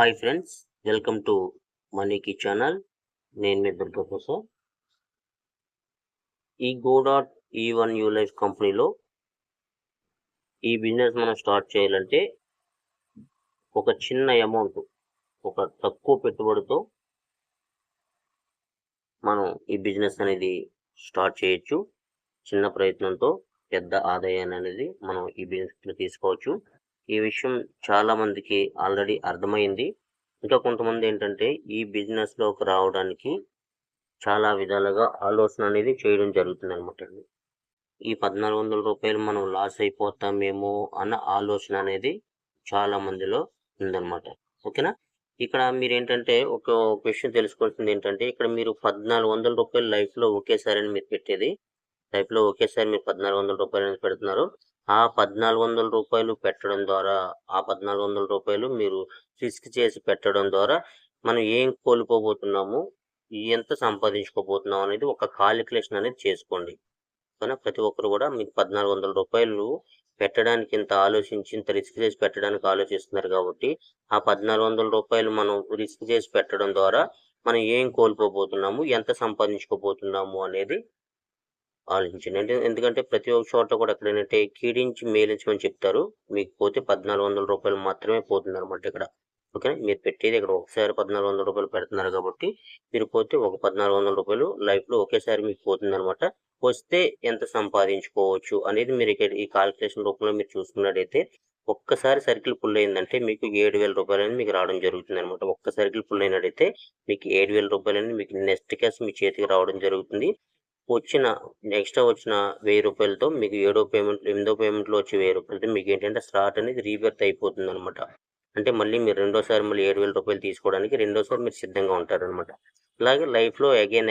Hi friends, welcome to మనీకి channel. నేను మీ దుర్గా ప్రసాద్. ఈ గో.డాట్ E1 యూ లైఫ్ కంపెనీలో ఈ బిజినెస్ మనం స్టార్ట్ చేయాలంటే ఒక చిన్న అమౌంట్, ఒక తక్కువ పెట్టుబడితో మనం ఈ బిజినెస్ అనేది స్టార్ట్ చేయొచ్చు. చిన్న ప్రయత్నంతో పెద్ద ఆదాయాన్ని అనేది మనం ఈ బిజినెస్లో తీసుకోవచ్చు. ఈ విషయం చాలా మందికి ఆల్రెడీ అర్థమైంది. ఇంకా కొంతమంది ఏంటంటే ఈ బిజినెస్లోకి రావడానికి చాలా విధాలుగా ఆలోచన అనేది చేయడం జరుగుతుంది అనమాట. ఈ 1400 రూపాయలు మనం లాస్ అయిపోతామేమో అన్న ఆలోచన అనేది చాలా మందిలో ఉందన్నమాట. ఓకేనా? ఇక్కడ మీరు ఏంటంటే ఒక విషయం తెలుసుకోవాల్సింది ఏంటంటే, ఇక్కడ మీరు 1400 రూపాయలు లైఫ్లో ఒకేసారి మీరు పెట్టేది. లైఫ్లో ఒకేసారి మీరు 1400 రూపాయలు అనేది పెడుతున్నారు. ఆ 1400 రూపాయలు పెట్టడం ద్వారా, ఆ 1400 రూపాయలు మీరు రిస్క్ చేసి పెట్టడం ద్వారా మనం ఏం కోల్పోబోతున్నాము, ఎంత సంపాదించుకోబోతున్నాం అనేది ఒక కాలిక్యులేషన్ అనేది చేసుకోండి. కానీ ప్రతి ఒక్కరు కూడా మీకు 1400 రూపాయలు పెట్టడానికి ఇంత ఆలోచించి, ఇంత రిస్క్ చేసి పెట్టడానికి ఆలోచిస్తున్నారు కాబట్టి, ఆ 1400 రూపాయలు మనం రిస్క్ చేసి పెట్టడం ద్వారా మనం ఏం కోల్పోబోతున్నాము, ఎంత సంపాదించుకోబోతున్నాము అనేది ఆలోచించండి. ఎందుకంటే ప్రతి ఒక్క చోట కూడా ఎక్కడైతే కీడించి మేలించమని చెప్తారు. మీకు పోతే 1400 రూపాయలు మాత్రమే పోతుంది అనమాట ఇక్కడ. ఓకేనా? మీరు పెట్టేది ఇక్కడ ఒకసారి 1400 రూపాయలు పెడుతున్నారు కాబట్టి, మీరు పోతే ఒక 1400 రూపాయలు లైఫ్లో ఒకేసారి మీకు పోతుంది అనమాట. వస్తే ఎంత సంపాదించుకోవచ్చు అనేది మీరు ఇక్కడ ఈ కాల్కులేషన్ రూపంలో మీరు చూసుకున్నట్టయితే, ఒక్కసారి సర్కిల్ ఫుల్ అయిందంటే మీకు 7000 రూపాయలు అనేది మీకు రావడం జరుగుతుంది అనమాట. ఒక్క సర్కిల్ ఫుల్ అయినట్టయితే మీకు 7000 రూపాయలు అనేది మీకు నెక్స్ట్ క్యాష్ మీ చేతికి రావడం జరుగుతుంది. ఎక్స్ట్రా వచ్చిన 1000 రూపాయలతో మీకు 8వ పేమెంట్లో వచ్చే 1000 రూపాయలతో మీకు ఏంటంటే స్టార్ట్ అనేది రీబర్త్ అయిపోతుంది అనమాట. అంటే మళ్ళీ మీరు రెండోసారి మళ్ళీ 7000 రూపాయలు తీసుకోవడానికి రెండోసారి మీరు సిద్ధంగా ఉంటారనమాట. అలాగే లైఫ్లో అగైన్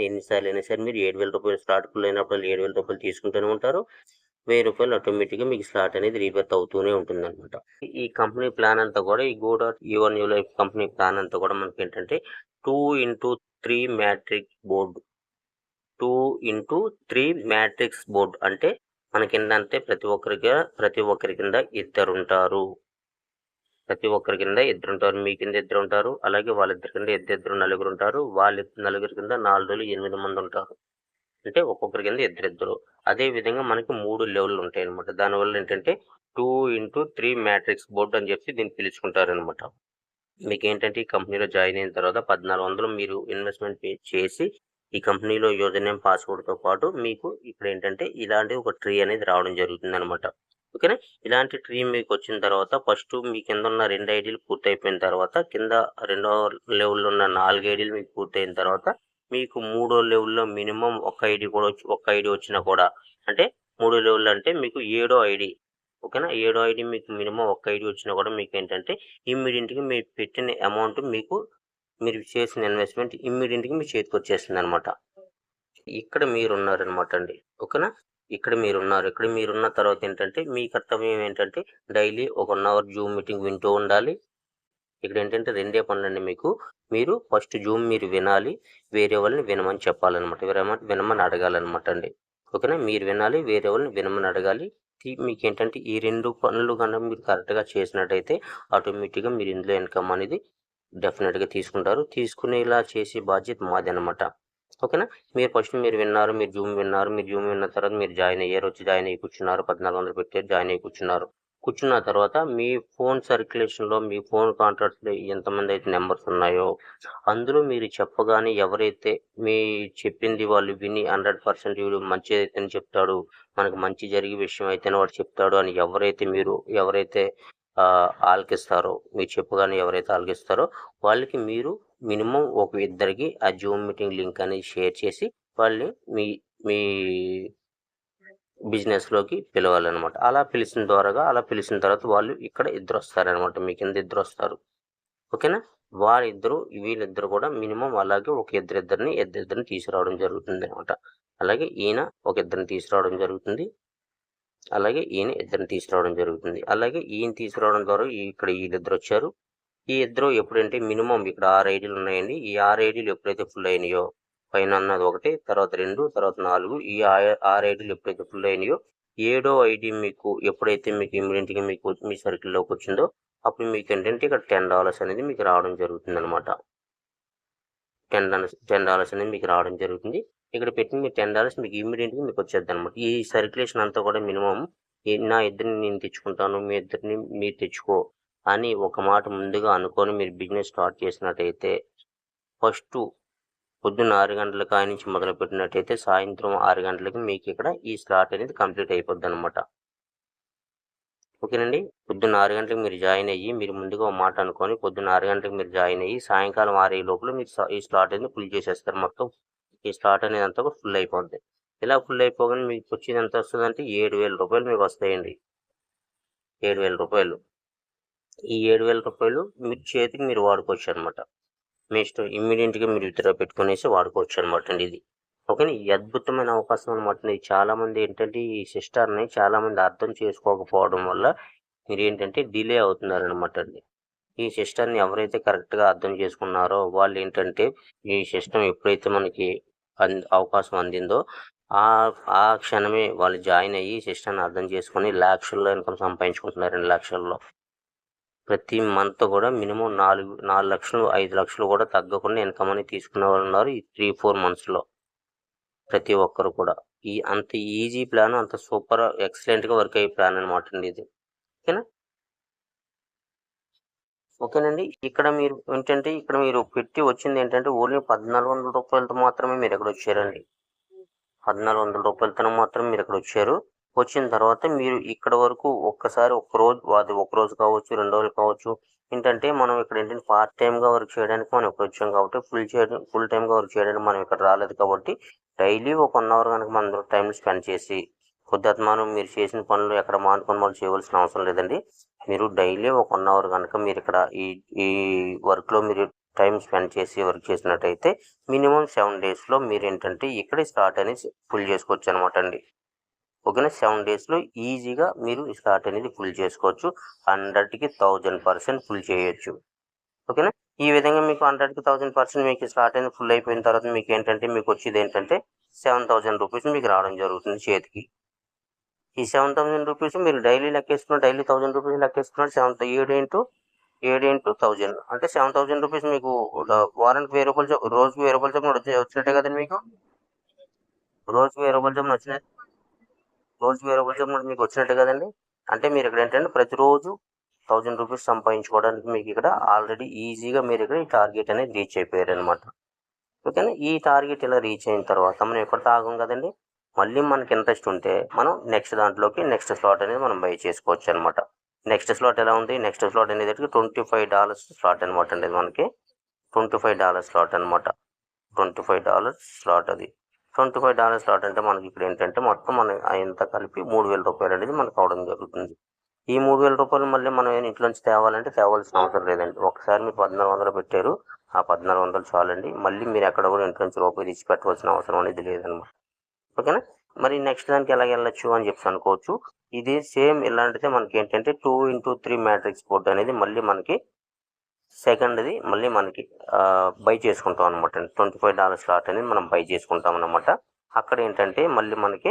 ఎన్నిసార్లు మీరు 7000 రూపాయలు స్టార్ట్ ఫుల్ అయినప్పుడు 7000 రూపాయలు తీసుకుంటూనే ఉంటారు. 1000 రూపాయలు ఆటోమేటిక్గా మీకు స్లాట్ అనేది రీబర్త్ అవుతూనే ఉంటుంది అనమాట. ఈ కంపెనీ ప్లాన్ అంతా కూడా, ఈ గో.E1 యూ లైఫ్ కంపెనీ ప్లాన్ అంతా కూడా మనకి ఏంటంటే 2x3 matrix board. 2x3 matrix board అంటే మనకేంటంటే ప్రతి ఒక్కరి కింద ఇద్దరు ఉంటారు. మీ కింద ఇద్దరు ఉంటారు. అలాగే వాళ్ళిద్దరి కింద ఇద్దరు నలుగురు ఉంటారు. వాళ్ళ నలుగురి కింద 4 8 మంది ఉంటారు. అంటే ఒక్కొక్కరి కింద ఇద్దరిద్దరు. అదే విధంగా మనకి 3 లెవెల్లు ఉంటాయి అనమాట. దానివల్ల ఏంటంటే 2x3 మ్యాట్రిక్స్ బోర్డ్ అని చెప్పి దీన్ని పిలుచుకుంటారనమాట. మీకు ఏంటంటే ఈ కంపెనీలో జాయిన్ అయిన తర్వాత 1400 మీరు ఇన్వెస్ట్మెంట్ పే చేసి ఈ కంపెనీలో యూజర్ నేమ్ పాస్వర్డ్తో పాటు మీకు ఇక్కడ ఏంటంటే ఇలాంటి ఒక ట్రీ అనేది రావడం జరుగుతుంది అనమాట. ఓకేనా? ఇలాంటి ట్రీ మీకు వచ్చిన తర్వాత ఫస్ట్ మీ కింద ఉన్న 2 ఐడీలు పూర్తయిపోయిన తర్వాత, కింద 2వ లెవెల్లో ఉన్న 4 ఐడీలు మీకు పూర్తయిన తర్వాత, మీకు 3వ లెవెల్లో మినిమం ఒక ఐడి వచ్చినా కూడా, అంటే 3 లెవెల్ అంటే మీకు 7వ ఐడి. ఓకేనా? 7వ ఐడి మీకు మినిమం ఒక ఐడి వచ్చినా కూడా మీకు ఏంటంటే ఇమ్మీడియట్గా మీరు పెట్టిన అమౌంట్ మీరు చేసిన ఇన్వెస్ట్మెంట్ ఇమ్మీడియట్గా మీ చేతికి వచ్చేస్తుంది అనమాట. ఇక్కడ మీరు ఉన్నారనమాట అండి. ఓకేనా? ఇక్కడ మీరున్న తర్వాత ఏంటంటే మీ కర్తవ్యం ఏంటంటే డైలీ ఒక 1 అవర్ జూమ్ మీటింగ్ వింటూ ఉండాలి. ఇక్కడ ఏంటంటే 2 పనులండి మీకు. మీరు ఫస్ట్ జూమ్ మీరు వినాలి, వేరే వాళ్ళని వినమని చెప్పాలన్నమాట. వినమని అడగాలన్నమాట అండి. ఓకేనా? మీరు వినాలి, వేరే వాళ్ళని వినమని అడగాలి. మీకు ఏంటంటే ఈ 2 పనులు కనుక మీరు కరెక్ట్గా చేసినట్టయితే ఆటోమేటిక్గా మీరు ఇందులో ఇన్కమ్ అనేది డెఫినెట్గా తీసుకుంటారు. తీసుకునేలా చేసే బాధ్యత మాది అనమాట. ఓకేనా? మీరు ఫస్ట్ మీరు జూమ్ విన్న తర్వాత మీరు జాయిన్ అయ్యారు. వచ్చి జాయిన్ అయ్యి కూర్చున్నారు. 1400 పెట్టారు, జాయిన్ అయ్యి కూర్చున్న తర్వాత మీ ఫోన్ సర్క్యులేషన్లో, మీ ఫోన్ కాంటాక్ట్స్లో ఎంతమంది అయితే నెంబర్స్ ఉన్నాయో అందులో మీరు చెప్పగానే ఎవరైతే మీ చెప్పింది వాళ్ళు విని 100% వీడు మంచి అయితేనే చెప్తాడు, మనకు మంచి జరిగే విషయం అయితేనే వాడు చెప్తాడు అని ఎవరైతే ఆలకిస్తారో, మీరు చెప్పగానే ఎవరైతే ఆలకిస్తారో వాళ్ళకి మీరు మినిమం ఒక ఇద్దరికి ఆ జూమ్ మీటింగ్ లింక్ అనేది షేర్ చేసి వాళ్ళని మీ బిజినెస్లోకి పిలవాలన్నమాట. అలా పిలిచిన తర్వాత వాళ్ళు ఇక్కడ ఇద్దరు వస్తారనమాట. మీ కింద ఇద్దరు వస్తారు. ఓకేనా? వీళ్ళిద్దరు కూడా మినిమం అలాగే ఒక ఇద్దరిని తీసుకురావడం జరుగుతుంది అనమాట. అలాగే ఈయన ఒక ఇద్దరిని తీసుకురావడం జరుగుతుంది. అలాగే ఈయన ఇద్దరిని తీసుకురావడం జరుగుతుంది. అలాగే ఈయన తీసుకురావడం ద్వారా ఇక్కడ వీళ్ళిద్దరు వచ్చారు. ఈ ఇద్దరు ఎప్పుడంటే మినిమం ఇక్కడ 6 ఐడీలు ఉన్నాయండి. ఈ 6 ఐడీలు ఎప్పుడైతే ఫుల్ అయినాయో, పైన అన్నది 1, తర్వాత 2, తర్వాత 4, ఈ 6 ఐడీలు ఎప్పుడైతే ఫుల్ అయినాయో 7వ ఐడి మీకు ఎప్పుడైతే మీకు ఇమ్మీడియట్గా మీకు మీ సర్కిల్లోకి వచ్చిందో అప్పుడు మీకు ఏంటంటే ఇక్కడ $10 అనేది మీకు రావడం జరుగుతుంది అనమాట. $10 అనేది మీకు రావడం జరుగుతుంది. ఇక్కడ పెట్టిన మీ $10 మీకు ఇమ్మీడియట్గా మీకు వచ్చేది అనమాట. ఈ సర్క్యులేషన్ అంతా కూడా మినిమం నా ఇద్దరిని నేను తెచ్చుకుంటాను, మీ ఇద్దరిని మీరు తెచ్చుకో అని ఒక మాట ముందుగా అనుకొని మీరు బిజినెస్ స్టార్ట్ చేసినట్టయితే ఫస్ట్ పొద్దున్న 6 గంటల కాడ నుంచి మొదలుపెట్టినట్టయితే సాయంత్రం 6 గంటలకి మీకు ఇక్కడ ఈ స్లాట్ అనేది కంప్లీట్ అయిపోద్ది అనమాట. ఓకేనండి. పొద్దున్న 6 గంటలకు మీరు జాయిన్ అయ్యి మీరు ముందుగా ఒక మాట అనుకొని పొద్దున్న 6 గంటలకు మీరు జాయిన్ అయ్యి సాయంకాలం 6 లోపల మీరు ఈ స్లాట్ అనేది ఫుల్ చేసేస్తారు మొత్తం. ఈ స్లాట్ అనేది అంతా కూడా ఫుల్ అయిపోద్ది. ఇలా ఫుల్ అయిపోగానే మీకు వచ్చేది ఎంత వస్తుందంటే ₹7,000 మీకు వస్తాయండి. ₹7,000. ఈ ₹7,000 మీరు చేతికి మీరు వాడుకోవచ్చు అనమాట. మీ ఇష్టం ఇమ్మీడియట్గా మీరు విత్డ్రా పెట్టుకునేసి వాడుకోవచ్చు అనమాట అండి ఇది. ఓకేనా. ఈ అద్భుతమైన అవకాశం అనమాట. ఇది చాలామంది ఏంటంటే ఈ సిస్టర్ని చాలామంది అర్థం చేసుకోకపోవడం వల్ల మీరు ఏంటంటే డిలే అవుతున్నారనమాట అండి. ఈ సిస్టర్ని ఎవరైతే కరెక్ట్గా అర్థం చేసుకున్నారో వాళ్ళు ఏంటంటే ఈ సిస్టమ్ ఎప్పుడైతే మనకి అవకాశం అందిందో ఆ క్షణమే వాళ్ళు జాయిన్ అయ్యి సిస్టర్ని అర్థం చేసుకొని లక్షల్లో ఇన్కమ్ సంపాదించుకుంటున్నారు. 2 లక్షల్లో ప్రతి మంత్ కూడా మినిమం 4 లక్షలు 5 లక్షలు కూడా తగ్గకుండా ఇన్కమ్ అనేది తీసుకునే వాళ్ళు ఉన్నారు ఈ 3-4 మంత్స్లో. ప్రతి ఒక్కరు కూడా అంత ఈజీ ప్లాన్, అంత సూపర్ ఎక్సలెంట్గా వర్క్ అయ్యే ప్లాన్ అనమాట అండి ఇది. ఓకేనండి. ఇక్కడ మీరు ఏంటంటే ఇక్కడ మీరు పెట్టి వచ్చింది ఏంటంటే ఓన్లీ $1,400 మాత్రమే మీరు ఇక్కడ వచ్చారండి. $1,400 మాత్రమే మీరు ఇక్కడ వచ్చారు. వచ్చిన తర్వాత మీరు ఇక్కడ వరకు ఒక్కసారి ఒక రోజు కావచ్చు, 2 రోజులు కావచ్చు. ఏంటంటే మనం ఇక్కడ ఏంటంటే పార్ట్ టైమ్గా వర్క్ చేయడానికి మనం ఇక్కడ వచ్చాం కాబట్టి ఫుల్ టైమ్గా వర్క్ చేయడానికి మనం ఇక్కడ రాలేదు కాబట్టి డైలీ ఒక 1 అవర్ కనుక మన టైం స్పెండ్ చేసి కొద్దిమానం మీరు చేసిన పనులు ఎక్కడ మానుకొని వాళ్ళు చేయవలసిన అవసరం లేదండి. మీరు డైలీ ఒక 1 అవర్ కనుక మీరు ఇక్కడ ఈ వర్క్లో మీరు టైం స్పెండ్ చేసి వర్క్ చేసినట్టయితే మినిమం 7 డేస్లో మీరు ఏంటంటే ఇక్కడ స్టార్ట్ అనేది ఫుల్ చేసుకోవచ్చు అనమాట అండి. ఓకేనా. 7 డేస్లో ఈజీగా మీరు స్టార్ట్ అనేది ఫుల్ చేసుకోవచ్చు. 100కి 1000% ఫుల్ చేయొచ్చు. ఓకేనా. ఈ విధంగా మీకు 100కి 1000% మీకు స్టార్ట్ అనేది ఫుల్ అయిపోయిన తర్వాత మీకు ఏంటంటే మీకు వచ్చేది ఏంటంటే ₹7,000 మీకు రావడం జరుగుతుంది చేతికి. ఈ ₹7,000 మీరు డైలీ లెక్కేసుకున్న డైలీ ₹1,000 లెక్కేసుకున్నాడు. 7 ఇంటూ 1000 అంటే ₹7,000 మీకు వారానికి ₹1,000 రోజుకి ₹1,000 చొప్పున వచ్చినట్టే కదండి మీకు. రోజుకి ₹1,000 చొప్పున వచ్చినట్టు రోజుకి ₹1,000 చొప్పున మీకు వచ్చినట్టే కదండి. అంటే మీరు ఇక్కడ ఏంటంటే ప్రతిరోజు ₹1,000 సంపాదించుకోవడానికి మీకు ఇక్కడ ఆల్రెడీ ఈజీగా మీరు ఇక్కడ ఈ టార్గెట్ అనేది రీచ్ అయిపోయారు అనమాట. ఓకేనా. ఈ టార్గెట్ ఇలా రీచ్ అయిన తర్వాత మనం ఎక్కడ తాగం కదండి. మళ్ళీ మనకి ఇంట్రెస్ట్ ఉంటే మనం నెక్స్ట్ స్లాట్ అనేది మనం బై చేసుకోవచ్చు అనమాట. నెక్స్ట్ స్లాట్ ఎలా ఉంది? నెక్స్ట్ స్లాట్ అనేది $25 స్లాట్ అనమాట అండి. మనకి $25 స్లాట్ అనమాట. $25 స్లాట్ అది. $25 స్లాట్ అంటే మనకి ఇక్కడ ఏంటంటే మొత్తం మన ఎంత కలిపి ₹3,000 అనేది మనకు అవడం జరుగుతుంది. ఈ ₹3,000 మళ్ళీ మనం ఇంట్లోంచి తేవాల్సిన అవసరం లేదండి. ఒకసారి మీరు 1,400 పెట్టారు, ఆ 1,400 చాలండి. మళ్ళీ మీరు ఎక్కడ కూడా ఇంట్లోంచి రూపాయి తీసి పెట్టవలసిన అవసరం అనేది లేదనమాట. ఓకేనా. మరి నెక్స్ట్ దానికి ఎలా వెళ్ళొచ్చు అని చెప్పి అనుకోవచ్చు. ఇది సేమ్ ఇలాంటిదే మనకి ఏంటంటే 2x3 మ్యాట్రిక్స్ బోర్డ్ అనేది మళ్ళీ మనకి సెకండ్ది మళ్ళీ మనకి బై చేసుకుంటాం అనమాట. $25 స్లాట్ అనేది మనం బై చేసుకుంటాం అనమాట. అక్కడ ఏంటంటే మళ్ళీ మనకి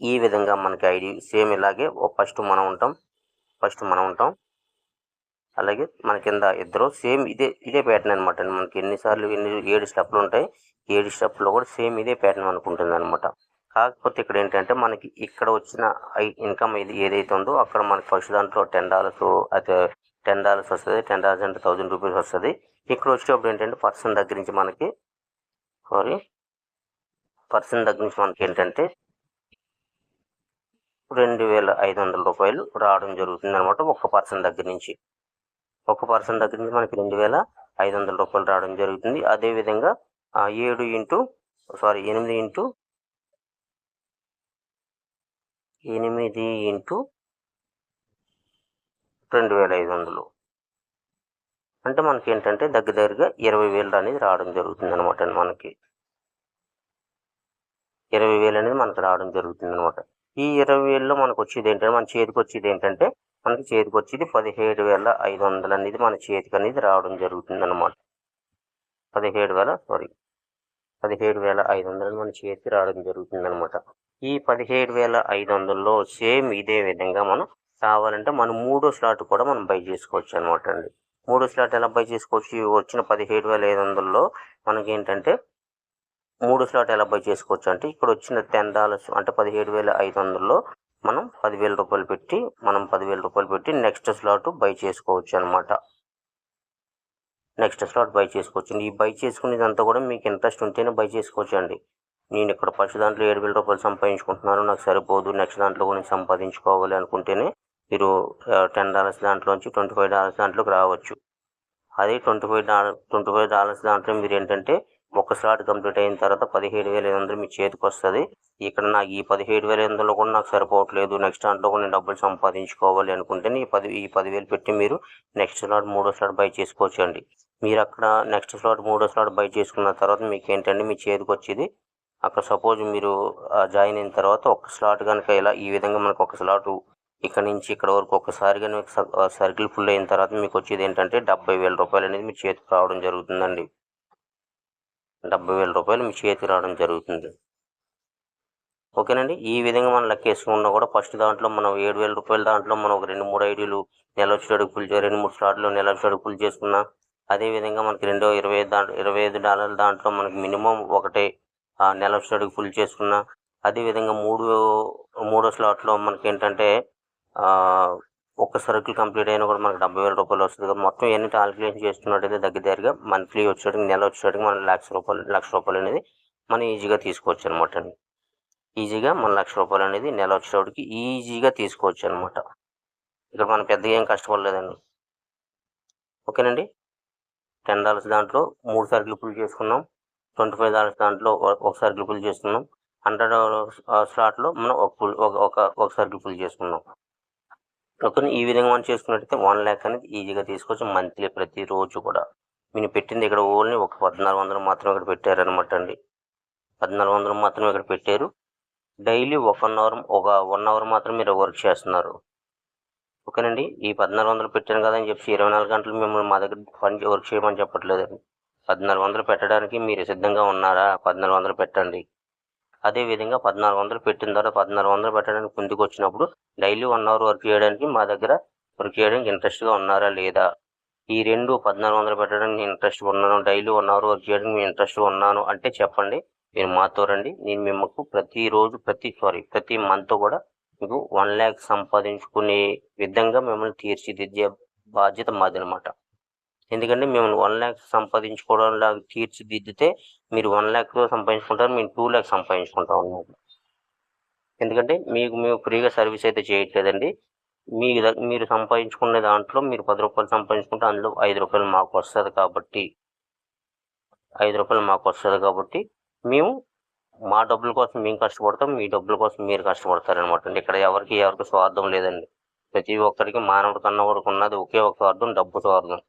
ఈ విధంగా మనకి ఐడి సేమ్ ఇలాగే ఫస్ట్ మనం ఉంటాం. అలాగే మన కింద ఇద్దరు సేమ్ ఇదే ప్యాటర్న్ అనమాట. మనకి 7 స్టెప్లు ఉంటాయి. 7 స్టెప్లో కూడా సేమ్ ఇదే ప్యాటర్న్ మనకు ఉంటుంది అనమాట. కాకపోతే ఇక్కడ ఏంటంటే మనకి ఇక్కడ వచ్చిన ఇన్కమ్ ఏదైతే ఉందో అక్కడ మనకి ఫస్ట్ దాంట్లో $10 అయితే $10 వస్తుంది. $10 అంటే ₹1,000 వస్తుంది. ఇక్కడ వచ్చేటప్పుడు ఏంటంటే పర్సన్ దగ్గర నుంచి మనకి ఏంటంటే $2,500 రావడం జరుగుతుంది అనమాట. ఒక్క పర్సన్ దగ్గర నుంచి మనకి $2,500 రావడం జరుగుతుంది. అదేవిధంగా 8 ఇంటూ 2,500 అంటే మనకి ఏంటంటే దగ్గరగా 20,000 అనేది రావడం జరుగుతుంది అనమాట. మనకి 20,000 అనేది మనకు రావడం జరుగుతుంది అనమాట. ఈ 20,000లో మనకు వచ్చేది ఏంటంటే మన చేతికి వచ్చేది 17,500 అనేది మన చేతికి అనేది రావడం జరుగుతుంది అనమాట. 17,500 మన చేతికి రావడం జరుగుతుంది అనమాట. ఈ 17,500లో సేమ్ ఇదే విధంగా మనం కావాలంటే మనం 3వ స్లాట్ కూడా మనం బై చేసుకోవచ్చు అనమాట అండి. 3వ స్లాట్ ఎలా బై చేసుకోవచ్చు? వచ్చిన 17,500లో మనకేంటంటే 3వ స్లాట్ ఎలా బై చేసుకోవచ్చు అంటే ఇక్కడ వచ్చిన $10 అంటే 17,500లో మనం రూ. 10,000 పెట్టి నెక్స్ట్ స్లాట్ బై చేసుకోవచ్చు అనమాట. నెక్స్ట్ స్లాట్ బై చేసుకోవచ్చు. ఈ బై చేసుకునేదంతా కూడా మీకు ఇంట్రెస్ట్ ఉంటేనే బై చేసుకోవచ్చు అండి. నేను ఇక్కడ ఫస్ట్ దాంట్లో రూ. 7,000 సంపాదించుకుంటున్నాను, నాకు సరిపోదు, నెక్స్ట్ దాంట్లో కూడా సంపాదించుకోవాలి అనుకుంటేనే మీరు $10 దాంట్లోంచి $25 దాంట్లోకి రావచ్చు. అదే $25 దాంట్లో మీరు ఏంటంటే ఒక స్లాట్ కంప్లీట్ అయిన తర్వాత 17,500 మీ చేతికి వస్తుంది. ఇక్కడ నాకు ఈ 17,500లో కూడా నాకు సరిపోవట్లేదు, నెక్స్ట్ దాంట్లో కూడా నేను డబ్బులు సంపాదించుకోవాలి అనుకుంటేనే ఈ 10,000 పెట్టి మీరు నెక్స్ట్ స్లాట్ 3వ స్లాట్ బై చేసుకోవచ్చు అండి. మీరు అక్కడ నెక్స్ట్ స్లాట్ 3వ స్లాట్ బై చేసుకున్న తర్వాత మీకు ఏంటంటే మీ చేతికి వచ్చేది అక్కడ సపోజ్ మీరు జాయిన్ అయిన తర్వాత ఒక స్లాట్ కనుక ఇలా ఈ విధంగా మనకు ఒక స్లాటు ఇక్కడ నుంచి ఇక్కడ వరకు ఒక్కసారిగా సర్కిల్ ఫుల్ అయిన తర్వాత మీకు వచ్చేది ఏంటంటే $70,000 అనేది మీ చేతికి రావడం జరుగుతుందండి. $70,000 మీ చేతికి రావడం జరుగుతుంది. ఓకేనండి. ఈ విధంగా మనం లెక్కేసుకున్నా కూడా ఫస్ట్ దాంట్లో మనం $7,000 దాంట్లో మనం ఒక 2-3 ఐడీలు నెల వచ్చేటప్పుడు ఫుల్ 2-3 స్లాట్లు నెల వచ్చేటప్పుడు ఫుల్ చేసుకున్నా. అదేవిధంగా మనకి రెండో $25 దాంట్లో మనకి మినిమం ఒకటే నెల వచ్చేటప్పుడు ఫుల్ చేసుకున్నా. అదేవిధంగా మూడో స్లాట్లో మనకి ఏంటంటే ఒక్క సర్కిల్ కంప్లీట్ అయినా కూడా మనకు $70,000 వస్తుంది కదా. మొత్తం ఇవన్నీ క్యాలిక్యులేషన్ చేసుకున్నట్టయితే దగ్గరగా మంత్లీ వచ్చేటికి నెల వచ్చేటికి మనం $1,00,000 అనేది మనం ఈజీగా తీసుకోవచ్చు అనమాట అండి. ఈజీగా మన $1,00,000 అనేది నెల వచ్చేటప్పటికి ఈజీగా తీసుకోవచ్చు అనమాట. ఇక్కడ మనం పెద్దగా ఏం కష్టపడలేదండి. ఓకేనండి. $10 దాంట్లో 3 సర్కిల్ ఫుల్ చేసుకున్నాం. $25 దాంట్లో ఒక సర్కిల్ ఫుల్ చేసుకున్నాం. $100 స్లాట్లో మనం ఒక సర్కిల్ ఫుల్ చేసుకున్నాం. ఓకే. ఈ విధంగా మనం చేసుకున్నట్టయితే 1,00,000 అనేది ఈజీగా తీసుకోవచ్చు మంత్లీ ప్రతిరోజు కూడా. మీరు పెట్టింది ఇక్కడ ఓన్లీ ఒక 1,400 మాత్రమే ఇక్కడ పెట్టారనమాట అండి. 1,400 మాత్రమే ఇక్కడ పెట్టారు. డైలీ ఒక 1 అవర్ మాత్రం మీరు వర్క్ చేస్తున్నారు. ఓకేనండి. ఈ 1,400 పెట్టాను కదా అని చెప్పి 24 గంటలు మిమ్మల్ని మా దగ్గర వర్క్ చేయమని చెప్పట్లేదండి. 1,400 పెట్టడానికి మీరు సిద్ధంగా ఉన్నారా? 1,400 పెట్టండి. అదేవిధంగా 1,400 పెట్టిన తర్వాత 1,400 పెట్టడానికి ముందుకు వచ్చినప్పుడు డైలీ 1 అవర్ వర్క్ చేయడానికి మా దగ్గర వర్క్ చేయడానికి ఇంట్రెస్ట్గా ఉన్నారా లేదా? ఈ 1,400 పెట్టడానికి ఇంట్రెస్ట్ ఉన్నాను, డైలీ 1 అవర్ వర్క్ చేయడానికి నేను ఇంట్రెస్ట్గా ఉన్నాను అంటే చెప్పండి. మీరు మాతో రండి. నేను మీకు ప్రతి మంత్ కూడా మీకు 1,00,000 సంపాదించుకునే విధంగా మిమ్మల్ని తీర్చిదిద్దే బాధ్యత మాదనమాట. ఎందుకంటే మేము 1,00,000 సంపాదించుకోవడంలా తీర్చిదిద్దితే మీరు 1,00,000 సంపాదించుకుంటారు, మేము 2,00,000 సంపాదించుకుంటాం అన్నమాట. ఎందుకంటే మేము ఫ్రీగా సర్వీస్ అయితే చేయట్లేదండి. మీరు సంపాదించుకునే దాంట్లో మీరు ₹10 సంపాదించుకుంటే అందులో ₹5 మాకు వస్తుంది కాబట్టి మేము మా డబ్బుల కోసం మేము కష్టపడతాం, మీ డబ్బుల కోసం మీరు కష్టపడతారనమాట అండి. ఇక్కడ ఎవరికి స్వార్థం లేదండి. ప్రతి ఒక్కరికి మానవుడి కన్నా కూడా ఉన్నది ఒకే ఒక స్వార్థం, డబ్బు స్వార్థం.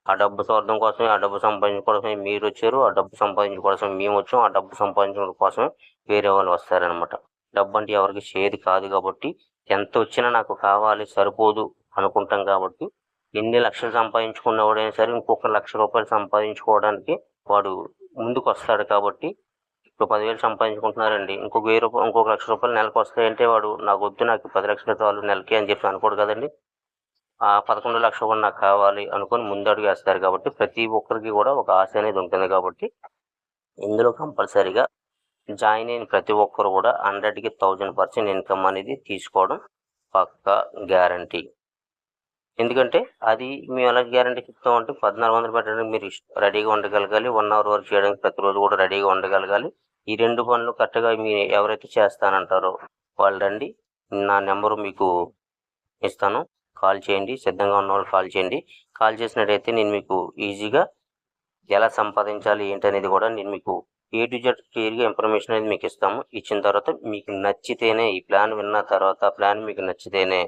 ఆ డబ్బు స్వార్థం కోసమే, ఆ డబ్బు సంపాదించుకోవడమే మీరు వచ్చారు, ఆ డబ్బు సంపాదించుకోవడం మేము వచ్చాం, ఆ డబ్బు సంపాదించుకోవడం కోసమే వేరే వాళ్ళు వస్తారనమాట. డబ్బు అంటే ఎవరికి చేది కాదు కాబట్టి ఎంత వచ్చినా నాకు కావాలి సరిపోదు అనుకుంటాం కాబట్టి ఎన్ని లక్షలు సంపాదించుకున్నవాడైనా సరే ఇంకొక ₹1,00,000 సంపాదించుకోవడానికి వాడు ముందుకు వస్తాడు కాబట్టి ఇప్పుడు 10,000 సంపాదించుకుంటున్నారండి, ఇంకొక ₹1,00,000 నెలకు వస్తాయంటే వాడు నాకు వద్దు, నాకు 10 లక్షలు చాలు నెలకి అని చెప్పి అనుకోడు కదండి. ఆ 11 లక్షలు కూడా నాకు కావాలి అనుకుని ముందడుగు వేస్తారు కాబట్టి ప్రతి ఒక్కరికి కూడా ఒక ఆశ అనేది ఉంటుంది కాబట్టి ఇందులో కంపల్సరీగా జాయిన్ అయిన ప్రతి ఒక్కరు కూడా 100కి 1000% ఇన్కమ్ అనేది తీసుకోవడం పక్కా గ్యారంటీ. ఎందుకంటే అది మేము ఎలా గ్యారంటీ చెప్తామంటే 1,400 పెట్టడానికి మీరు రెడీగా ఉండగలగాలి, 1 అవర్ వర్క్ చేయడానికి ప్రతిరోజు కూడా రెడీగా ఉండగలగాలి. ఈ 2 పనులు కరెక్ట్గా మీరు ఎవరైతే చేస్తానంటారో వాళ్ళు రండి. నా నెంబరు మీకు ఇస్తాను, కాల్ చేయండి. సిద్ధంగా ఉన్న వాళ్ళు కాల్ చేయండి. కాల్ చేసినట్టయితే నేను మీకు ఈజీగా ఎలా సంపాదించాలి ఏంటనేది కూడా నేను మీకు A to Z క్లియర్గా ఇన్ఫర్మేషన్ అనేది మీకు ఇస్తాము. ఇచ్చిన తర్వాత మీకు నచ్చితేనే ఈ ప్లాన్ విన్న తర్వాత ప్లాన్ మీకు నచ్చితేనే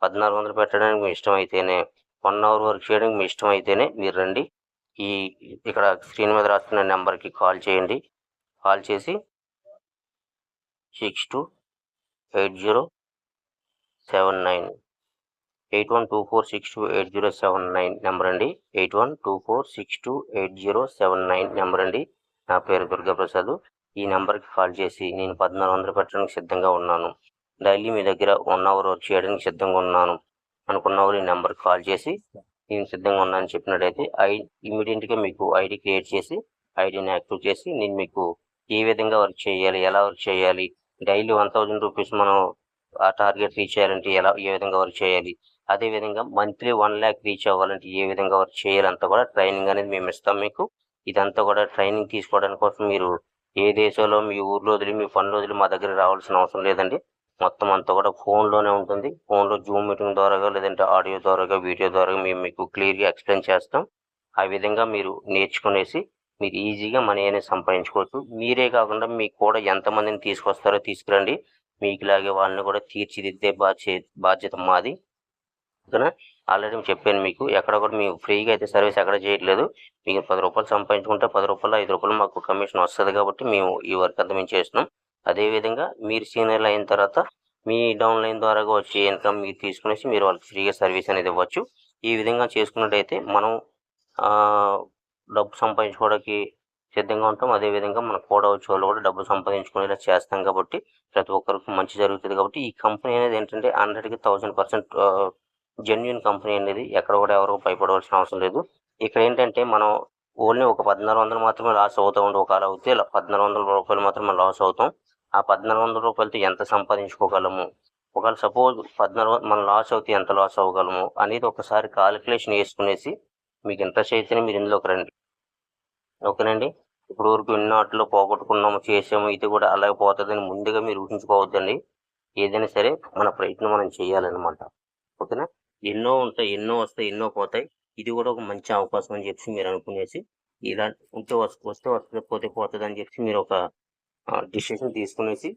1,400 పెట్టడానికి మీ ఇష్టమైతేనే 1 అవర్ వర్క్ చేయడానికి మీ ఇష్టమైతేనే మీరు రండి. ఇక్కడ స్క్రీన్ మీద రాస్తున్న నెంబర్కి కాల్ చేయండి. కాల్ చేసి 628079 8124628079 నెంబర్ అండి. 8124628079 నెంబర్ అండి. నా పేరు దుర్గాప్రసాద్. ఈ నెంబర్కి కాల్ చేసి నేను 1400 పెట్టడానికి సిద్ధంగా ఉన్నాను, డైలీ మీ దగ్గర 1 అవర్ వర్క్ చేయడానికి సిద్ధంగా ఉన్నాను అనుకున్న వాళ్ళు ఈ నెంబర్కి కాల్ చేసి నేను సిద్ధంగా ఉన్నానని చెప్పినట్టయితే ఇమీడియట్గా మీకు ఐడి క్రియేట్ చేసి ఐడిని యాక్టివ్ చేసి నేను మీకు ఏ విధంగా వర్క్ చేయాలి, ఎలా వర్క్ చేయాలి, డైలీ 1000 రూపీస్ మనం ఆ టార్గెట్ రీచ్ చేయాలంటే ఏ విధంగా వర్క్ చేయాలి, అదేవిధంగా మంత్లీ 1 lakh రీచ్ అవ్వాలంటే ఏ విధంగా వర్క్ చేయాలంతా కూడా ట్రైనింగ్ అనేది మేము ఇస్తాం మీకు. ఇదంతా కూడా ట్రైనింగ్ తీసుకోవడానికి కోసం మీరు ఏ దేశంలో మీ ఊర్లో వదిలి మీ పనులు వదిలి మా దగ్గర రావాల్సిన అవసరం లేదండి. మొత్తం అంతా కూడా ఫోన్లోనే ఉంటుంది. ఫోన్లో జూమ్ మీటింగ్ ద్వారాగా లేదంటే ఆడియో ద్వారాగా వీడియో ద్వారాగా మేము మీకు క్లియర్గా ఎక్స్ప్లెయిన్ చేస్తాం. ఆ విధంగా మీరు నేర్చుకునేసి మీరు ఈజీగా మనీ అనేది సంపాదించుకోవచ్చు. మీరే కాకుండా మీకు కూడా ఎంతమందిని తీసుకొస్తారో తీసుకురండి, మీకులాగే వాళ్ళని కూడా తీర్చిదిద్దే బాధ్యత మాది. ఓకేనా. ఆల్రెడీ చెప్పాను మీకు, ఎక్కడ కూడా మేము ఫ్రీగా అయితే సర్వీస్ ఎక్కడ చేయట్లేదు. మీకు 10 రూపాయలు సంపాదించుకుంటే 10 రూపాయలు 5 రూపాయలు మాకు కమిషన్ వస్తుంది కాబట్టి మేము ఈ వర్క్ అంతా మేము చేస్తున్నాం. అదేవిధంగా మీరు సీనియర్లు అయిన తర్వాత మీ డౌన్లైన్ ద్వారా వచ్చే ఇన్కమ్ మీరు తీసుకునేసి మీరు వాళ్ళకి ఫ్రీగా సర్వీస్ అనేది ఇవ్వచ్చు. ఈ విధంగా చేసుకున్నట్టయితే మనం డబ్బు సంపాదించుకోవడానికి సిద్ధంగా ఉంటాం. అదేవిధంగా మన కూడా వచ్చే వాళ్ళు కూడా డబ్బు సంపాదించుకునేలా చేస్తాం కాబట్టి ప్రతి ఒక్కరికి మంచి జరుగుతుంది. కాబట్టి ఈ కంపెనీ అనేది ఏంటంటే 100కి 1000% జెన్యూన్ కంపెనీ అనేది. ఎక్కడ కూడా ఎవరు భయపడవలసిన అవసరం లేదు. ఇక్కడ ఏంటంటే మనం ఓన్లీ ఒక 1400 మాత్రమే లాస్ అవుతూ ఉండి ఒకవేళ అవుతే 1400 రూపాయలు మాత్రమే లాస్ అవుతాం. ఆ 1400 రూపాయలతో ఎంత సంపాదించుకోగలము, ఒకవేళ సపోజ్ 1400 మనం లాస్ అవుతే ఎంత లాస్ అవ్వగలము అనేది ఒకసారి కాలిక్యులేషన్ వేసుకునేసి మీకు ఇంట్రెస్ట్ అయితేనే మీరు ఇందులోకి రండి. ఓకేనండి. ఇప్పుడు వరకు ఇన్నాటిలో పోగొట్టుకున్నాము, చేసాము, ఇది కూడా అలాగే పోతుందని ముందుగా మీరు ఊహించుకోవద్దండి. ఏదైనా సరే మన ప్రయత్నం మనం చేయాలన్నమాట. ఓకేనా. ఎన్నో ఉంటాయి, ఎన్నో వస్తాయి, ఎన్నో పోతాయి. ఇది కూడా ఒక మంచి అవకాశం అని చెప్పి మీరు అనుకునేసి ఇలా ఉంటే వస్తే వస్తుంది, పోతే పోతుంది అని చెప్పి మీరు ఒక డిసిషన్ తీసుకునేసి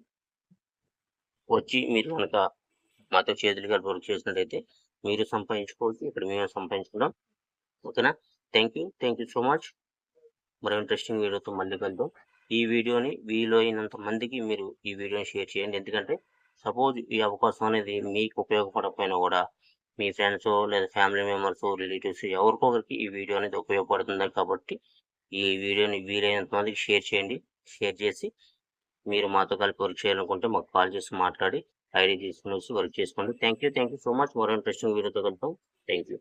వచ్చి మీరు కనుక మాతో చేతులు కలిపి వర్క్ చేసినట్టయితే మీరు సంపాదించుకోవచ్చు, ఇక్కడ మేము సంపాదించుకుందాం. ఓకేనా. Thank you so much. మరో ఇంట్రెస్టింగ్ వీడియోతో మళ్ళీ కలుద్దాం. ఈ వీడియోని వీలైనంత మందికి మీరు ఈ వీడియోని షేర్ చేయండి. ఎందుకంటే సపోజ్ ఈ అవకాశం అనేది మీకు ఉపయోగపడకపోయినా కూడా మీ ఫ్రెండ్స్ లేదా ఫ్యామిలీ మెంబర్స్, రిలేటివ్స్ ఎవరికొకరికి ఈ వీడియో అనేది ఉపయోగపడుతుంది కాబట్టి ఈ వీడియోని వీలైనంత మందికి షేర్ చేయండి. షేర్ చేసి మీరు మాతో కలిపి వర్క్ చేయాలనుకుంటే మాకు కాల్ చేసి మాట్లాడి ఐడి తీసుకుని వచ్చి వర్క్ చేసుకోండి. Thank you so much. మరో ఇంట్రెస్టింగ్ వీడియోతో కలుద్దాం. Thank you.